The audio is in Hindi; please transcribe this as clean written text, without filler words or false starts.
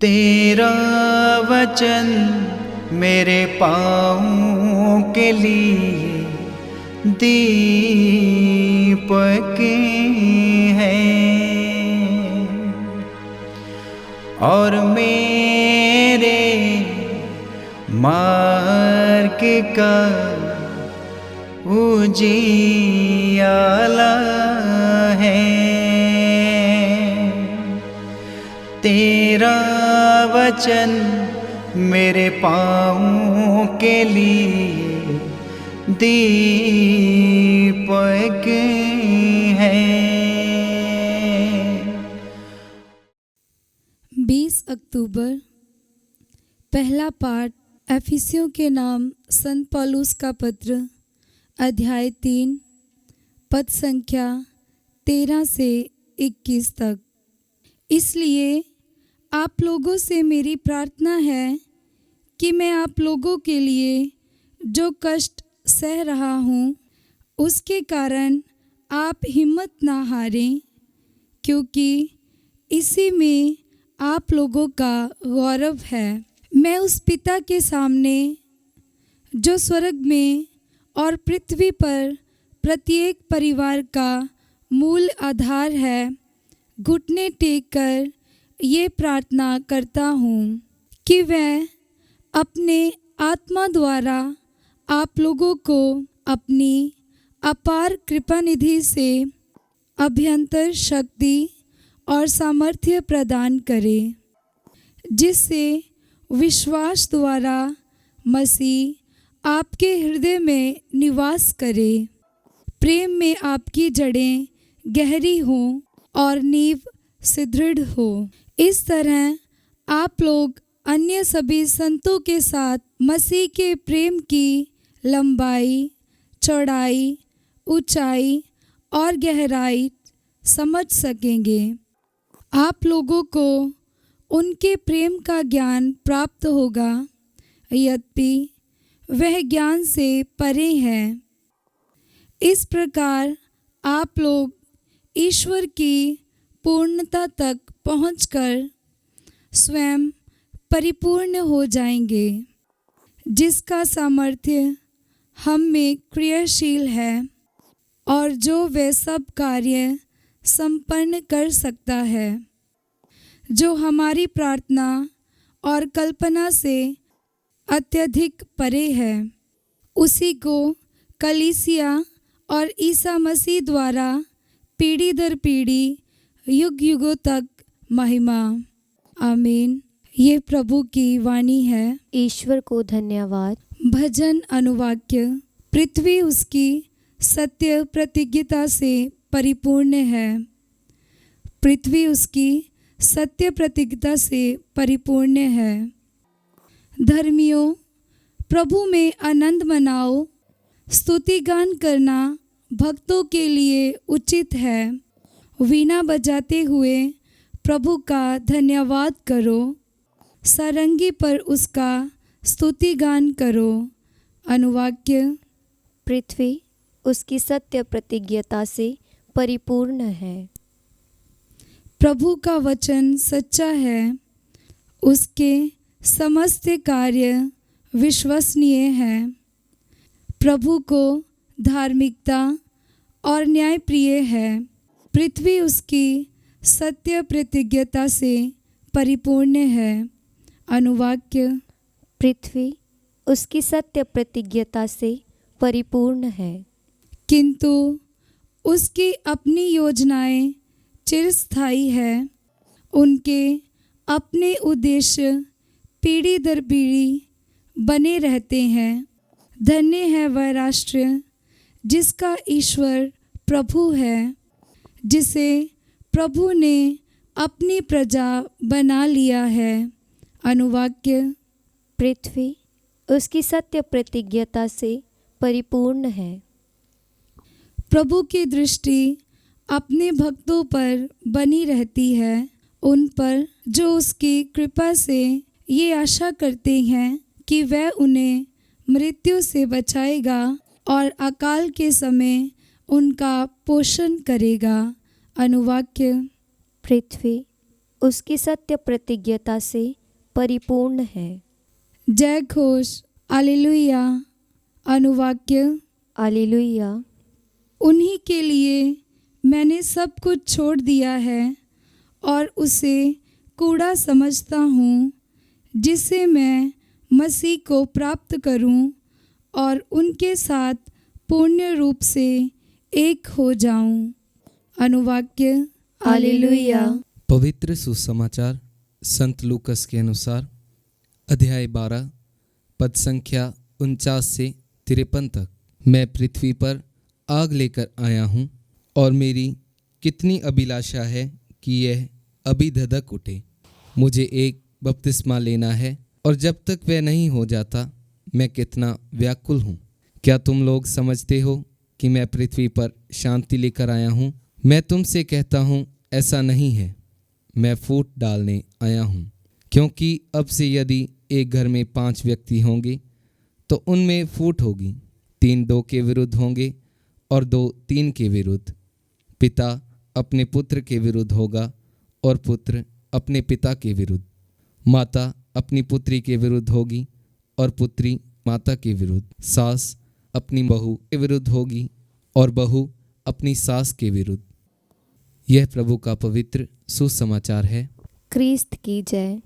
तेरा वचन मेरे पाँवों के लिए दीपक है और मेरे मार्ग का उजियाला है। तेरा वचन मेरे पाँवों के लिए दीपक है। 20 अक्टूबर। पहला पाठ एफिसियों के नाम संत पौलुस का पत्र, अध्याय 3, पद संख्या 13 से 21 तक। इसलिए आप लोगों से मेरी प्रार्थना है कि मैं आप लोगों के लिए जो कष्ट सह रहा हूँ उसके कारण आप हिम्मत ना हारें, क्योंकि इसी में आप लोगों का गौरव है। मैं उस पिता के सामने जो स्वर्ग में और पृथ्वी पर प्रत्येक परिवार का मूल आधार है, घुटने टेक कर ये प्रार्थना करता हूँ कि वह अपने आत्मा द्वारा आप लोगों को अपनी अपार कृपा निधि से अभ्यंतर शक्ति और सामर्थ्य प्रदान करे, जिससे विश्वास द्वारा मसीह आपके हृदय में निवास करे। प्रेम में आपकी जड़ें गहरी हों और नींव सुदृढ़ हो। इस तरह आप लोग अन्य सभी संतों के साथ मसीह के प्रेम की लंबाई, चौड़ाई, ऊंचाई और गहराई समझ सकेंगे। आप लोगों को उनके प्रेम का ज्ञान प्राप्त होगा, यद्यपि वह ज्ञान से परे है। इस प्रकार आप लोग ईश्वर की पूर्णता तक पहुंचकर स्वयं परिपूर्ण हो जाएंगे, जिसका सामर्थ्य हम में क्रियाशील है और जो वह सब कार्य संपन्न कर सकता है, जो हमारी प्रार्थना और कल्पना से अत्यधिक परे है। उसी को कलीसिया और ईसा मसीह द्वारा पीढ़ी दर पीढ़ी युग युगों तक महिमा। आमीन। ये प्रभु की वाणी है। ईश्वर को धन्यवाद। भजन अनुवाक्य। पृथ्वी उसकी सत्य प्रतिज्ञता से परिपूर्ण है। पृथ्वी उसकी सत्य प्रतिज्ञता से परिपूर्ण है। धर्मियों, प्रभु में आनंद मनाओ। स्तुति गान करना भक्तों के लिए उचित है। वीणा बजाते हुए प्रभु का धन्यवाद करो। सारंगी पर उसका स्तुति गान करो। अनुवाक्य। पृथ्वी उसकी सत्य प्रतिज्ञता से परिपूर्ण है। प्रभु का वचन सच्चा है, उसके समस्त कार्य विश्वसनीय हैं। प्रभु को धार्मिकता और न्याय प्रिय है। पृथ्वी उसकी सत्य प्रतिज्ञता से परिपूर्ण है। अनुवाक्य। पृथ्वी उसकी सत्य प्रतिज्ञता से परिपूर्ण है, किंतु उसकी अपनी योजनाएं चिरस्थायी है। उनके अपने उद्देश्य पीढ़ी दर पीढ़ी बने रहते हैं। धन्य है वह राष्ट्र जिसका ईश्वर प्रभु है, जिसे प्रभु ने अपनी प्रजा बना लिया है। अनुवाक्य। पृथ्वी उसकी सत्य प्रतिज्ञता से परिपूर्ण है। प्रभु की दृष्टि अपने भक्तों पर बनी रहती है, उन पर जो उसकी कृपा से ये आशा करते हैं कि वह उन्हें मृत्यु से बचाएगा और अकाल के समय उनका पोषण करेगा। अनुवाक्य। पृथ्वी उसकी सत्य प्रतिज्ञता से परिपूर्ण है। जय घोष हालेलुया। अनुवाक्य हालेलुया। उन्हीं के लिए मैंने सब कुछ छोड़ दिया है और उसे कूड़ा समझता हूँ, जिससे मैं मसीह को प्राप्त करूँ और उनके साथ पूर्ण रूप से एक हो जाऊँ। अनुवाक्य हालेलुया। पवित्र सुसमाचार संत लूकस के अनुसार अध्याय 12 पद संख्या 49 से 53 तक। मैं पृथ्वी पर आग लेकर आया हूँ और मेरी कितनी अभिलाषा है कि यह अभी धधक उठे। मुझे एक बपतिस्मा लेना है और जब तक वह नहीं हो जाता मैं कितना व्याकुल हूँ। क्या तुम लोग समझते हो कि मैं पृथ्वी पर शांति लेकर आया हूँ? मैं तुमसे कहता हूँ ऐसा नहीं है, मैं फूट डालने आया हूँ। क्योंकि अब से यदि एक घर में 5 व्यक्ति होंगे तो उनमें फूट होगी। 3 2 के विरुद्ध होंगे और 2 3 के विरुद्ध। पिता अपने पुत्र के विरुद्ध होगा और पुत्र अपने पिता के विरुद्ध। माता अपनी पुत्री के विरुद्ध होगी और पुत्री माता के विरुद्ध। सास अपनी बहू के विरुद्ध होगी और बहू अपनी सास के विरुद्ध। यह प्रभु का पवित्र सुसमाचार है। क्रिस्त की जय।